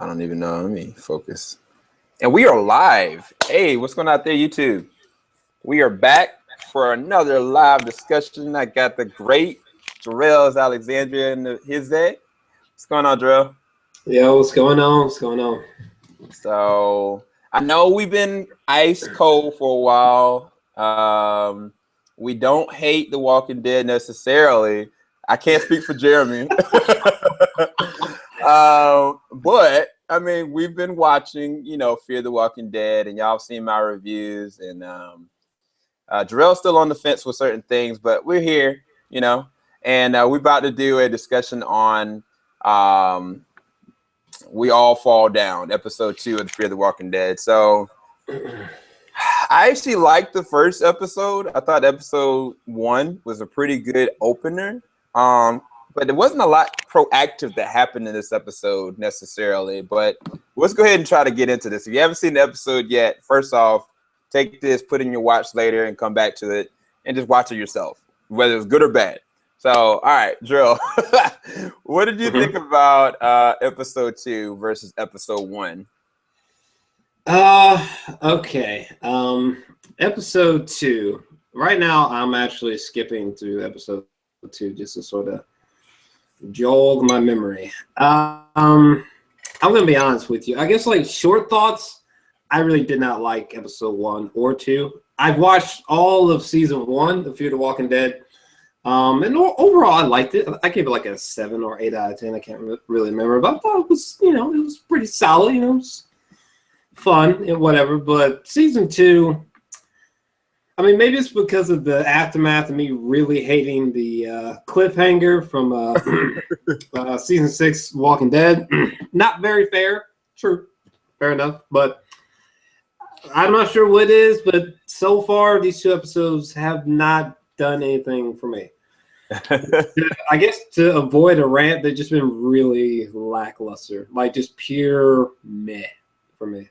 I don't even know. Let me focus. And we are live. Hey, what's going on out there, YouTube? We are back for another live discussion. I got the great JOR-ELS Alexandria in his day. What's going on, Jarrell? Yo, what's going on? What's going on? So I know we've been ice cold for a while. We don't hate The Walking Dead necessarily. I can't speak for Jeremy. But I mean, we've been watching, Fear the Walking Dead, and y'all have seen my reviews. And Jarrell's still on the fence with certain things, but we're here, and we're about to do a discussion on We All Fall Down, episode 2 of Fear the Walking Dead. So I actually liked the first episode. I thought episode 1 was a pretty good opener. But there wasn't a lot proactive that happened in this episode necessarily. But let's go ahead and try to get into this. If you haven't seen the episode yet, first off, take this, put in your watch later, and come back to it, and just watch it yourself, whether it's good or bad. So, all right, Drill, what did you think about episode 2 versus episode 1? Okay. Episode 2. Right now, I'm actually skipping through episode 2 just to sort of jog my memory. I'm gonna be honest with you. I guess like short thoughts. I really did not like episode 1 or 2. I've watched all of season 1 of Fear the Walking Dead. And overall, I liked it. I gave it like a 7 or 8 out of 10. I can't really remember, but I thought it was, it was pretty solid. It was fun and whatever. But season 2, I mean, maybe it's because of the aftermath of me really hating the cliffhanger from season 6 Walking Dead. Not very fair. True. Fair enough. But I'm not sure what it is, but so far, these 2 episodes have not done anything for me. I guess to avoid a rant, they've just been really lackluster. Like just pure meh for me.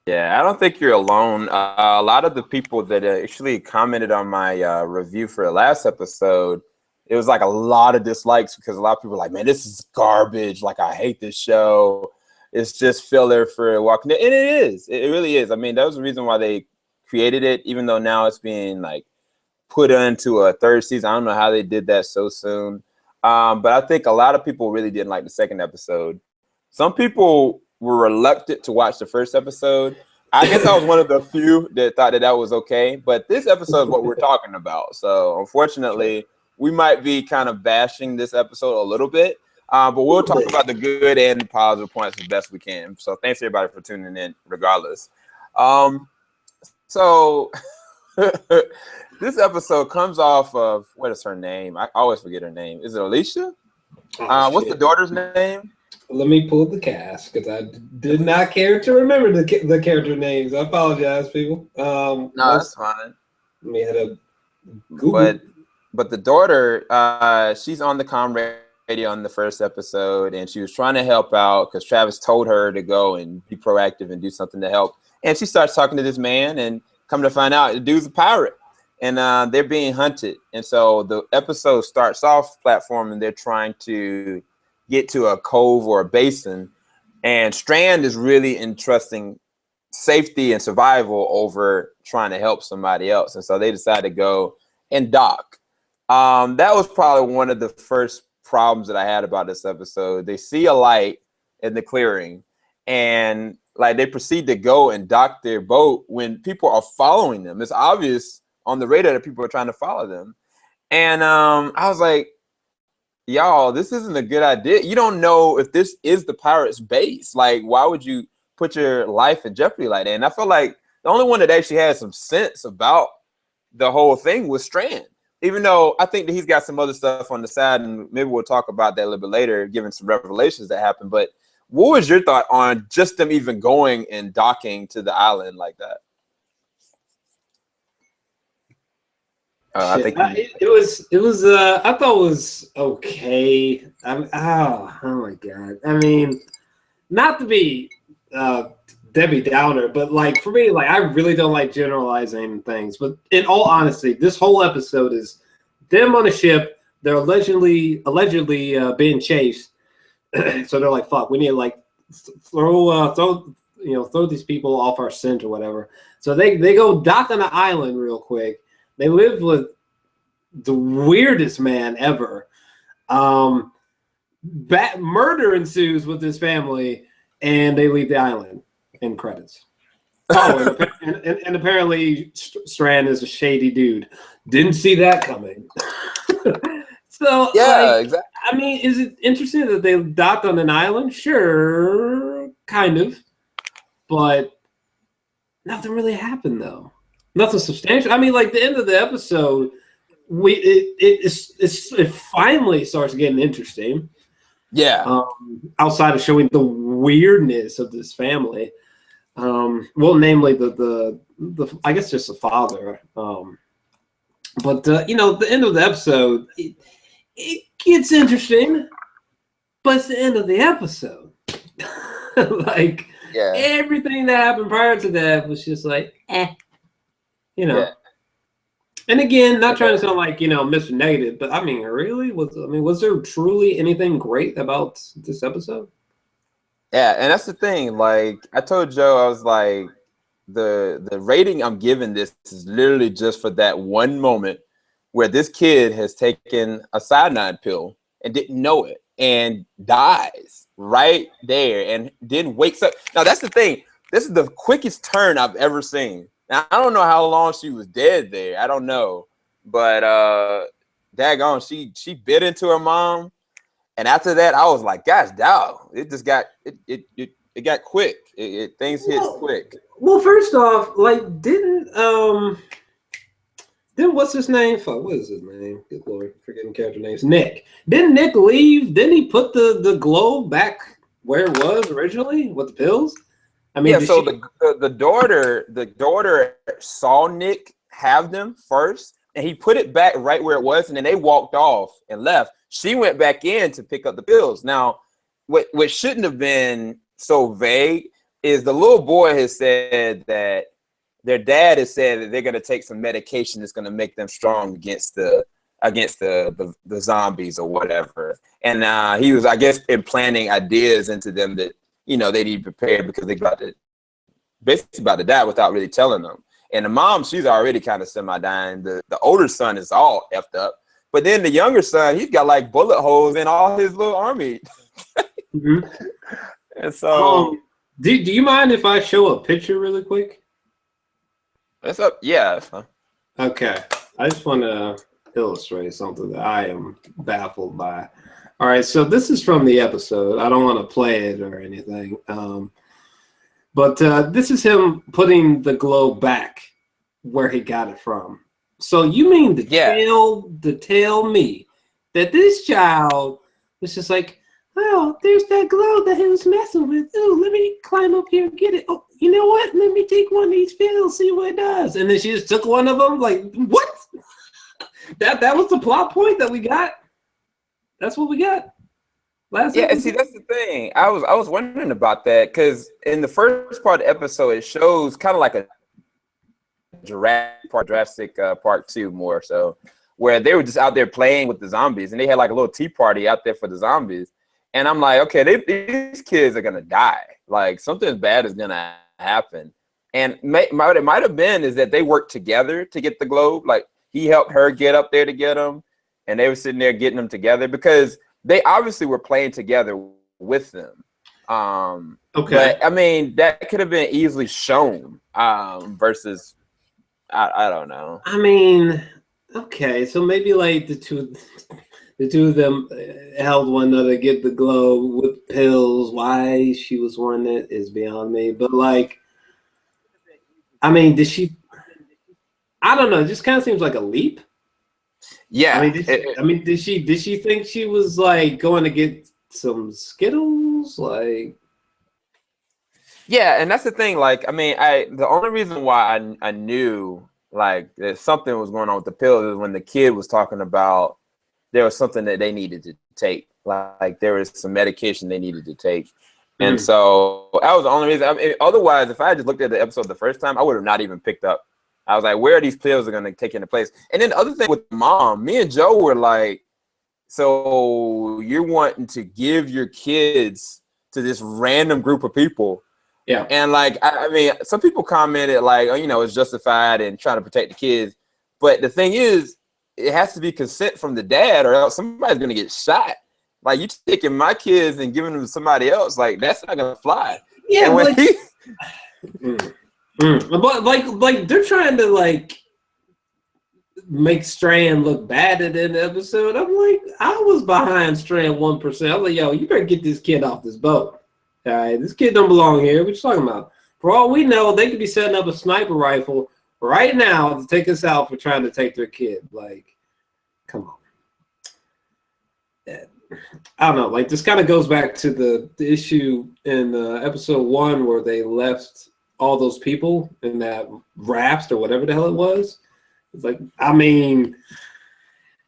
Yeah, I don't think you're alone. A lot of the people that actually commented on my review for the last episode, it was like a lot of dislikes because a lot of people were like, man, this is garbage. Like, I hate this show. It's just filler for Walking Dead. And it is. It really is. I mean, that was the reason why they created it, even though now it's being like put into a 3rd season. I don't know how they did that so soon. But I think a lot of people really didn't like the 2nd episode. Some people were reluctant to watch the 1st episode. I guess I was one of the few that thought that was okay, but this episode is what we're talking about. So unfortunately, we might be kind of bashing this episode a little bit, but we'll talk about the good and positive points as best we can. So thanks everybody for tuning in regardless. So this episode comes off of, what is her name? I always forget her name. Is it Alicia? What's the daughter's name? Let me pull the cast because I did not care to remember the character names. I apologize, people. No, that's fine. Let me head up Google. But the daughter, she's on the comm radio on the 1st episode, and she was trying to help out because Travis told her to go and be proactive and do something to help. And she starts talking to this man, and come to find out, the dude's a pirate, and they're being hunted. And so the episode starts off platform, and they're trying to get to a cove or a basin, and Strand is really entrusting safety and survival over trying to help somebody else, and so they decide to go and dock. That was probably one of the first problems that I had about this episode. They see a light in the clearing, and like they proceed to go and dock their boat when people are following them. It's obvious on the radar that people are trying to follow them, and I was like, y'all, this isn't a good idea. You don't know if this is the pirates' base. Like, why would you put your life in jeopardy like that? And I feel like the only one that actually had some sense about the whole thing was Strand. Even though I think that he's got some other stuff on the side, and maybe we'll talk about that a little bit later, given some revelations that happened. But what was your thought on just them even going and docking to the island like that? I think it was I thought it was okay. Oh my god. I mean, not to be Debbie Downer, but like for me, like I really don't like generalizing things. But in all honesty, this whole episode is them on a ship. They're allegedly being chased, So they're like, fuck, we need to like throw these people off our scent or whatever. So they go dock on an island real quick. They live with the weirdest man ever. Murder ensues with his family, and they leave the island. In credits. Oh, and apparently Strand is a shady dude. Didn't see that coming. So yeah, exactly. I mean, is it interesting that they docked on an island? Sure, kind of, but nothing really happened though. Nothing substantial. I mean, like the end of the episode, it finally starts getting interesting. Yeah. Outside of showing the weirdness of this family, well, namely the I guess just the father. But the end of the episode, it gets interesting, but it's the end of the episode. Like everything that happened prior to that was just like, Yeah. And again, not trying to sound like Mr. Negative, but I mean, really, was there truly anything great about this episode? Yeah, and that's the thing. Like I told Joe, I was like, the rating I'm giving this is literally just for that one moment where this kid has taken a cyanide pill and didn't know it and dies right there and then wakes up. Now that's the thing. This is the quickest turn I've ever seen. Now I don't know how long she was dead there. I don't know, but daggone, she bit into her mom. And after that, I was like, gosh, dog, it just got it got quick. Things hit quick. Well, first off, like, didn't what's his name? What is his name? Good Lord, forgetting character names. Nick. Didn't Nick leave? Didn't he put the globe back where it was originally with the pills? I mean, yeah. So the daughter saw Nick have them first, and he put it back right where it was, and then they walked off and left. She went back in to pick up the pills. Now, what shouldn't have been so vague is the little boy has said that their dad has said that they're going to take some medication that's going to make them strong against the zombies or whatever. And he was, I guess, implanting ideas into them that they need to prepare because they're basically about to die without really telling them. And the mom, she's already kind of semi-dying. The older son is all effed up. But then the younger son, he's got like bullet holes in all his little army. Mm-hmm. And so, do you mind if I show a picture really quick? That's up. Yeah. That's fine. Okay. I just want to illustrate something that I am baffled by. All right. So this is from the episode. I don't want to play it or anything. But this is him putting the globe back where he got it from. So you mean to tell me that this child was just like, oh, there's that globe that he was messing with. Oh, let me climb up here and get it. Oh, you know what? Let me take one of these pills, see what it does. And then she just took one of them. Like, what? That was the plot point that we got. That's what we got. And see, that's the thing. I was wondering about that because in the first part of the episode, it shows kind of like a Jurassic Park 2 more so, where they were just out there playing with the zombies, and they had like a little tea party out there for the zombies. And I'm like, okay, these kids are gonna die. Like something bad is gonna happen. And it might have been is that they worked together to get the globe. Like he helped her get up there to get them, and they were sitting there getting them together because they obviously were playing together with them. Okay, but I mean that could have been easily shown versus. I don't know. I mean, okay, so maybe like the two of them held one another, get the globe with pills. Why she was wanting it is beyond me. But like, I mean, did she? I don't know. It just kind of seems like a leap. Yeah. Did she think she was like going to get some Skittles? Like. Yeah, and that's the thing. Like, I mean, the only reason why I knew like that something was going on with the pills is when the kid was talking about there was something that they needed to take. Like there was some medication they needed to take, and so that was the only reason. I mean, otherwise, if I had just looked at the episode the first time, I would have not even picked up. I was like, where are these pills are going to take into place? And then the other thing with mom, me and Joe were like, So you're wanting to give your kids to this random group of people. Yeah. And like, I mean, some people commented like, oh, you know, it's justified and trying to protect the kids. But the thing is, it has to be consent from the dad or else somebody's going to get shot. Like, you taking my kids and giving them to somebody else, like, that's not going to fly. Yeah, and when but like they're trying to like make Strand look bad in the episode. I'm like, I was behind Strand 1%. I'm like, yo, you better get this kid off this boat. All right, this kid don't belong here. What you talking about? For all we know, they could be setting up a sniper rifle right now to take us out for trying to take their kid. Like, come on. I don't know. Like, this kind of goes back to the issue in episode 1 where they left all those people in that raft or whatever the hell it was. It's like, I mean,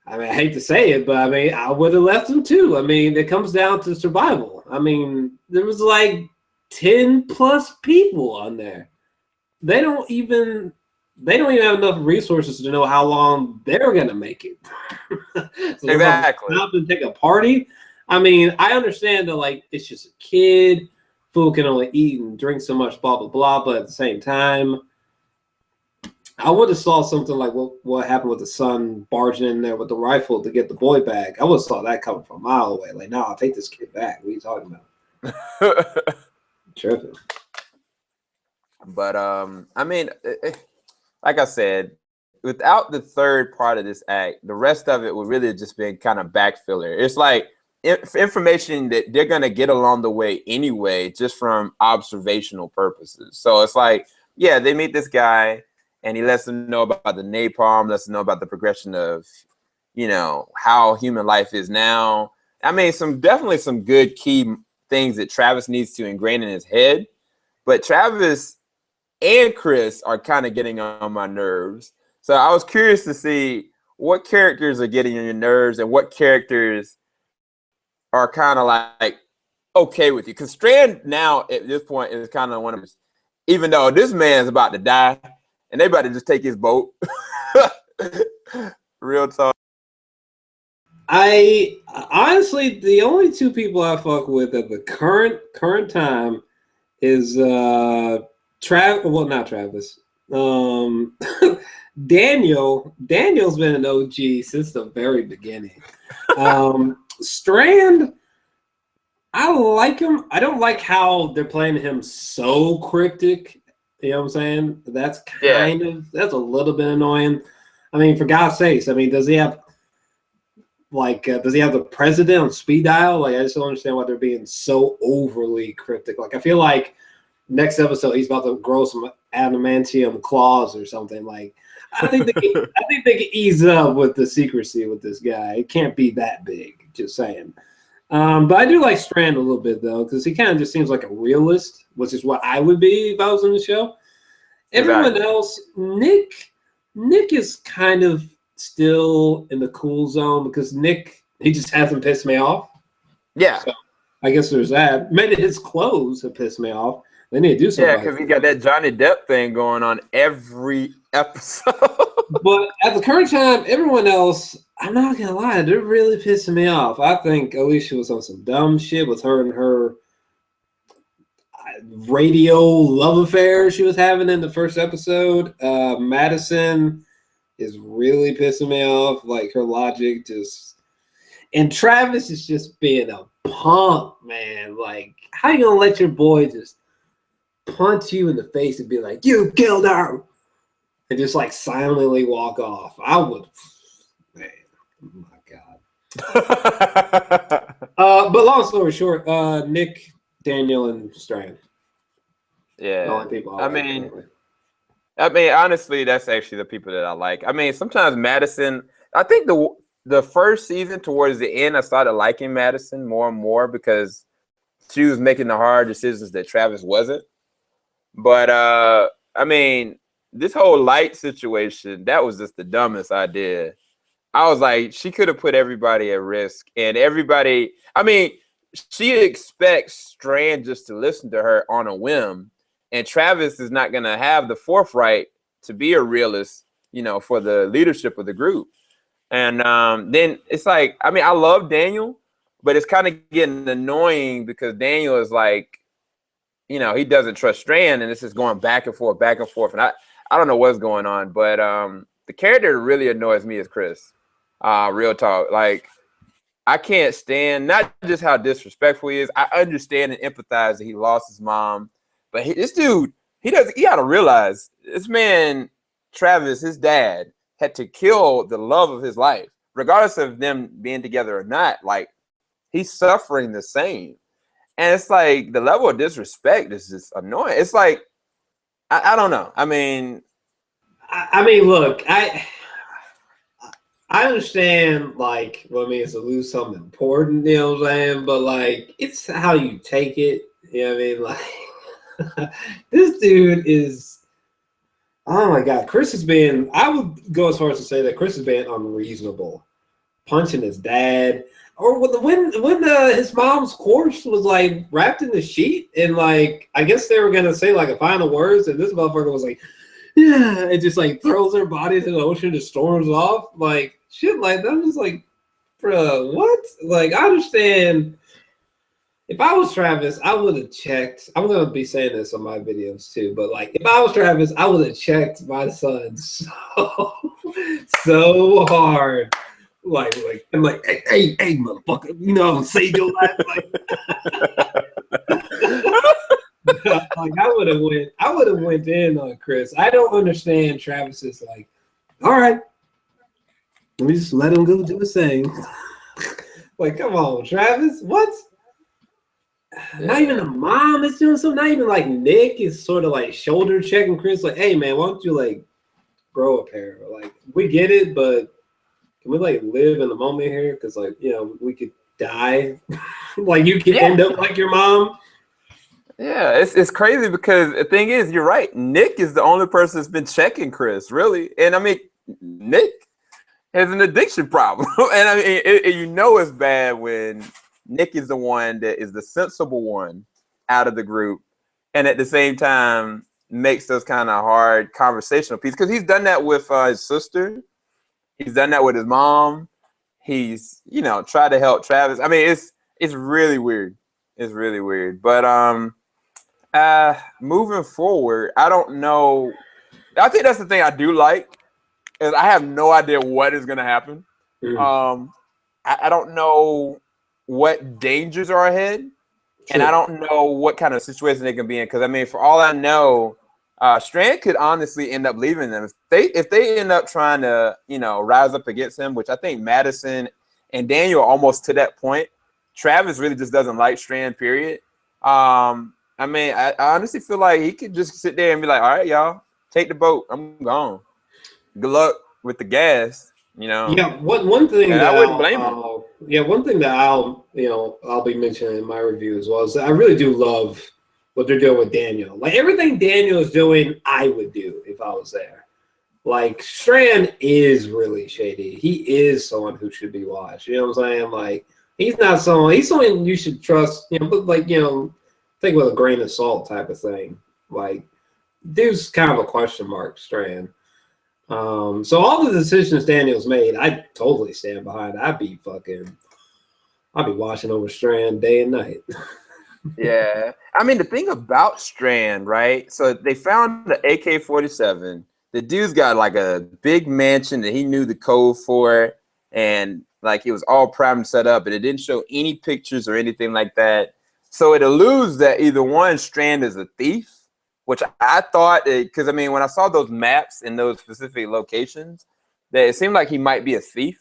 I hate to say it, but I mean, I would have left them too. I mean, it comes down to survival. I mean, there was like 10 plus people on there. They don't even have enough resources to know how long they're gonna make it. So exactly. Stop and take a party. I mean, I understand that like it's just a kid, food can only eat and drink so much, blah blah blah. But at the same time, I would have saw something like what happened with the son barging in there with the rifle to get the boy back. I would have saw that coming from a mile away. Like, no, I'll take this kid back. What are you talking about? Tripping. But I mean, like I said, without the third part of this act, the rest of it would really just been kind of back filler. It's like information that they're gonna get along the way anyway, just from observational purposes. So it's like, yeah, they meet this guy and he lets them know about the napalm, lets them know about the progression of, you know, how human life is now. I mean, definitely some good key things that Travis needs to ingrain in his head. But Travis and Chris are kind of getting on my nerves. So I was curious to see what characters are getting on your nerves and what characters are kind of like okay with you. Because Strand now at this point is kind of one of us, even though this man's about to die and they about to just take his boat. Real talk. I honestly, the only two people I fuck with at the current time is not Travis. Daniel's been an OG since the very beginning. Strand, I like him. I don't like how they're playing him so cryptic. You know what I'm saying? That's that's a little bit annoying. I mean, for God's sakes, I mean, does he have the president on speed dial? Like, I just don't understand why they're being so overly cryptic. Like, I feel like next episode he's about to grow some adamantium claws or something. Like, I think they can ease up with the secrecy with this guy. It can't be that big. Just saying. But I do like Strand a little bit though, because he kind of just seems like a realist, which is what I would be if I was in the show. Everyone else, Nick is kind of still in the cool zone because Nick, he just hasn't pissed me off. Yeah. So I guess there's that. Maybe his clothes have pissed me off. They need to do something. Yeah, because he got that Johnny Depp thing going on every episode. But at the current time, everyone else, I'm not gonna lie, they're really pissing me off. I think Alicia was on some dumb shit with her and her radio love affair she was having in the first episode. Madison is really pissing me off. Like, her logic just, and Travis is just being a punk, man. Like, how you gonna let your boy just punch you in the face and be like, "You killed her," and just like silently walk off? I would, man. Oh my god. But long story short, Nick, Daniel, and Strand. Yeah. The only people I mean, honestly, that's actually the people that I like. I mean, sometimes Madison, I think the first season towards the end, I started liking Madison more and more because she was making the hard decisions that Travis wasn't. But I mean, this whole light situation, that was just the dumbest idea. I was like, she could have put everybody at risk, and everybody, I mean, she expects Strand just to listen to her on a whim, and Travis is not going to have the forthright to be a realist, you know, for the leadership of the group. And then it's like, I mean, I love Daniel, but it's kind of getting annoying because Daniel is like, you know, he doesn't trust Strand, and this is going back and forth, back and forth. And I don't know what's going on, but the character that really annoys me is Chris. Real talk. Like, I can't stand not just how disrespectful he is. I understand and empathize that he lost his mom, but this dude, he gotta realize this man, Travis, his dad, had to kill the love of his life, regardless of them being together or not. Like, he's suffering the same. And it's like the level of disrespect is just annoying. It's like, I don't know. I mean, look, I understand, like, what it means to lose something important, you know what I'm saying? But, like, it's how you take it. You know what I mean? Like, this dude is, oh my God, Chris is being, I would go as far as to say that Chris is being unreasonable. Punching his dad. Or when his mom's corpse was, like, wrapped in the sheet, and, like, I guess they were going to say, like, a final words, and this motherfucker was like, yeah, it just, like, throws her body into the ocean and storms off. Like, shit like that. I'm just like, bro, what? Like, I understand. If I was Travis, I would have checked. I'm going to be saying this on my videos too, but, like, if I was Travis, I would have checked my son so hard. Like, I'm like, hey, motherfucker, you know, save your life. Like, I would have went in on Chris. I don't understand Travis's, like, all right, let me just let him go do his thing. Like, come on, Travis, what? Not even the mom is doing something. Not even, like, Nick is sort of, like, shoulder checking Chris, like, hey man, why don't you, like, grow a pair? Like, we get it, but can we, like, live in the moment here? Because, like, you know, we could die. Like, you could end up like your mom. Yeah, it's crazy because the thing is, you're right. Nick is the only person that's been checking Chris, really. And I mean, Nick has an addiction problem. And I mean, you know it's bad when Nick is the one that is the sensible one out of the group, and at the same time makes those kind of hard conversational pieces. Because he's done that with his sister. He's done that with his mom. He's, you know, tried to help Travis. I mean, it's really weird. It's really weird. But moving forward, I don't know. I think that's the thing I do like, is I have no idea what is going to happen. I don't know what dangers are ahead, and I don't know what kind of situation they can be in. Because I mean, for all I know, Strand could honestly end up leaving them if they end up trying to, you know, rise up against him, which I think Madison and Daniel are almost to that point. Travis really just doesn't like Strand, period. I mean, I honestly feel like he could just sit there and be like, all right, y'all, take the boat. I'm gone. Good luck with the gas, you know. Yeah, one thing that I wouldn't blame him. One thing that I'll be mentioning in my review as well is that I really do love what they're doing with Daniel. Like, everything Daniel is doing, I would do if I was there. Like, Strand is really shady. He is someone who should be watched. You know what I'm saying? Like, he's someone you should trust, you know, but, like, you know, take with a grain of salt type of thing. Like, dude's kind of a question mark, Strand. So all the decisions Daniel's made, I totally stand behind. I'd be watching over Strand day and night. Yeah. I mean, the thing about Strand, right? So they found the AK-47. The dude's got like a big mansion that he knew the code for, and like it was all primed and set up, and it didn't show any pictures or anything like that. So it alludes that either one, Strand is a thief, which I thought, because I mean, when I saw those maps in those specific locations, that it seemed like he might be a thief.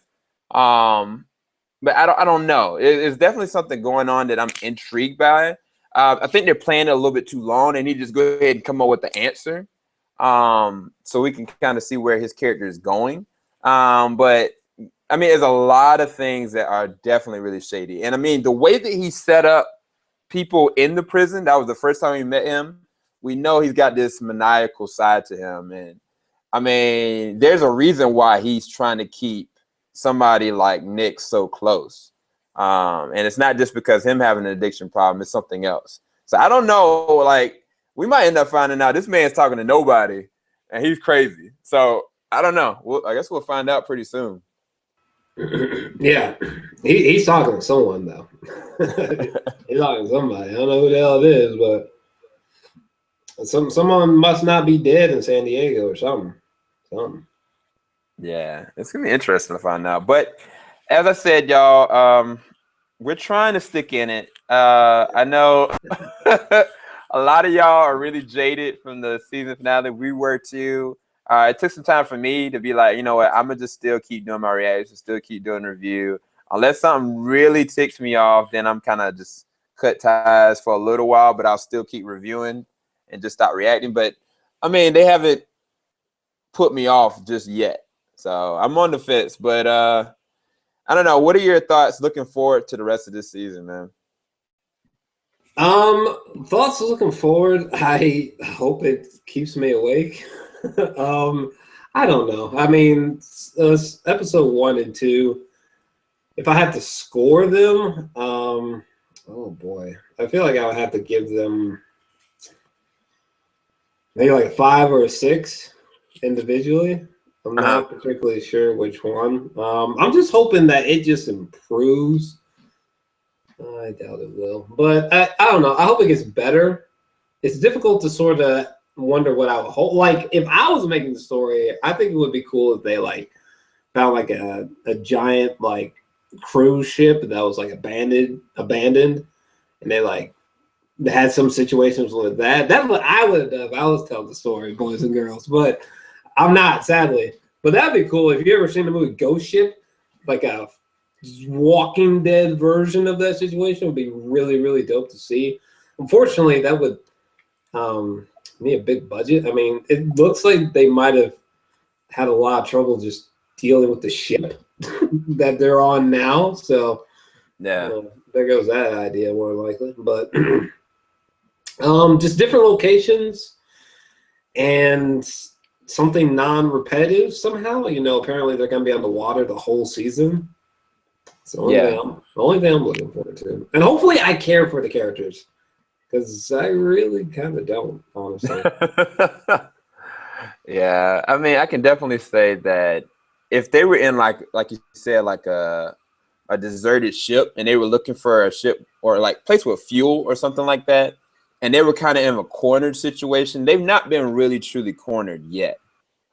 But I don't know. It's definitely something going on that I'm intrigued by. I think they're playing it a little bit too long, and he just go ahead and come up with the answer, so we can kind of see where his character is going. But I mean, there's a lot of things that are definitely really shady. And I mean, the way that he set up people in the prison, that was the first time we met him. We know he's got this maniacal side to him. And I mean, there's a reason why he's trying to keep somebody like Nick so close. And it's not just because him having an addiction problem, it's something else. So I don't know, like, we might end up finding out this man's talking to nobody and he's crazy. So I don't know. I guess we'll find out pretty soon. Yeah, he's talking to someone though. He's talking to somebody. I don't know who the hell it is, but someone must not be dead in San Diego or something. Yeah, it's gonna be interesting to find out. But as I said, y'all, we're trying to stick in it. I know a lot of y'all are really jaded from the season finale. We were too. It took some time for me to be like, you know what, I'm gonna just still keep doing my reactions, still keep doing review. Unless something really ticks me off, then I'm kind of just cut ties for a little while, but I'll still keep reviewing and just stop reacting. But I mean, they haven't put me off just yet. So I'm on the fence, but I don't know. What are your thoughts looking forward to the rest of this season, man? Thoughts looking forward. I hope it keeps me awake. I don't know. I mean, episode 1 and 2. If I had to score them, oh boy, I feel like I would have to give them maybe like 5 or 6 individually. I'm not particularly sure which one. I'm just hoping that it just improves. I doubt it will, but I don't know. I hope it gets better. It's difficult to sort of wonder what I would hope. Like, if I was making the story, I think it would be cool if they like found like a giant like cruise ship that was like abandoned, and they had some situations with that. That's what I would have done if I was telling the story, boys and girls. But I'm not, sadly. But that'd be cool. If you ever seen the movie Ghost Ship, like a Walking Dead version of that situation would be really, really dope to see. Unfortunately, that would need a big budget. I mean, it looks like they might have had a lot of trouble just dealing with the ship that they're on now. So yeah, there goes that idea more likely. But just different locations and something non-repetitive somehow. You know, apparently they're going to be on the water the whole season. It's the only thing I'm looking forward to. And hopefully I care for the characters, because I really kind of don't, honestly. Yeah. I mean, I can definitely say that if they were in like you said, like a deserted ship, and they were looking for a ship or like place with fuel or something like that, and they were kind of in a cornered situation, they've not been really truly cornered yet.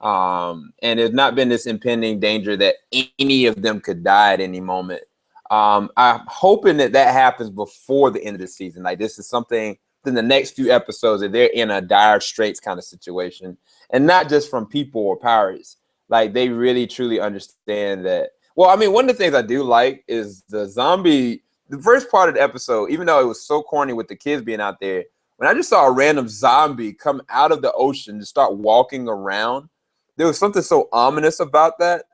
And there's not been this impending danger that any of them could die at any moment. I'm hoping that happens before the end of the season. Like, this is something in the next few episodes that they're in a dire straits kind of situation, and not just from people or powers. Like, they really truly understand that. Well, I mean, one of the things I do like is the first part of the episode, even though it was so corny with the kids being out there, when I just saw a random zombie come out of the ocean to start walking around, there was something so ominous about that.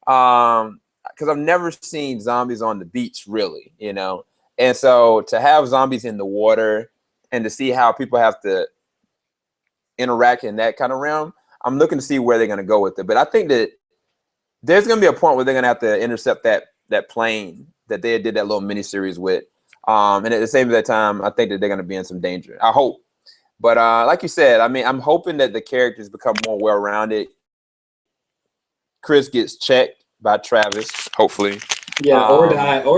Because I've never seen zombies on the beach, really, you know? And so to have zombies in the water and to see how people have to interact in that kind of realm, I'm looking to see where they're going to go with it. But I think that there's going to be a point where they're going to have to intercept that plane that they did that little miniseries with. And at the same time, I think that they're going to be in some danger. I hope. But like you said, I mean, I'm hoping that the characters become more well-rounded. Chris gets checked by Travis, hopefully. Yeah, or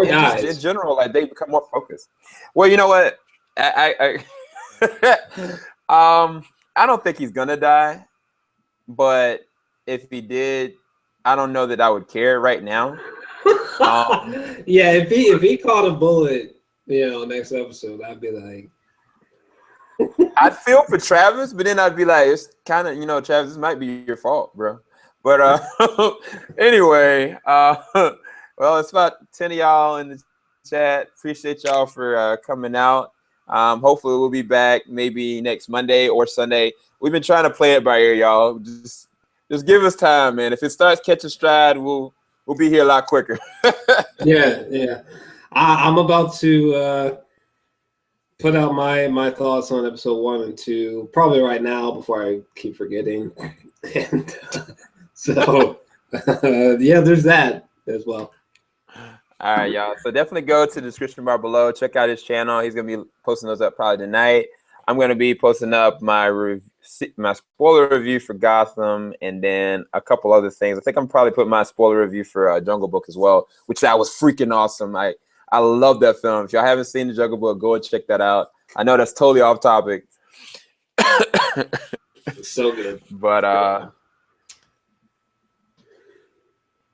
dies. In general, like, they become more focused. Well, you know what? I I don't think he's gonna die, but if he did, I don't know that I would care right now. Yeah, if he caught a bullet, you know, next episode, I'd be like, I'd feel for Travis, but then I'd be like, it's kind of, you know, Travis, this might be your fault, bro. But anyway, well, it's about 10 of y'all in the chat. Appreciate y'all for coming out. Hopefully we'll be back maybe next Monday or Sunday. We've been trying to play it by ear, y'all. Just give us time, man. If it starts catching stride, we'll be here a lot quicker. yeah. I'm about to put out my thoughts on episode 1 and 2 probably right now before I keep forgetting. And so yeah, there's that as well. All right, y'all. So definitely go to the description bar below. Check out his channel. He's gonna be posting those up probably tonight. I'm gonna be posting up my my spoiler review for Gotham, and then a couple other things. I think I'm probably putting my spoiler review for Jungle Book as well, which that was freaking awesome. I love that film. If y'all haven't seen the Jungle Book, go and check that out. I know that's totally off topic. It's so good. But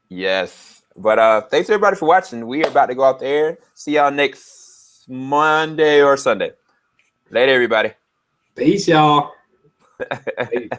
yes. But thanks everybody for watching. We are about to go out there. See y'all next Monday or Sunday. Later, everybody. Peace, y'all. Hey.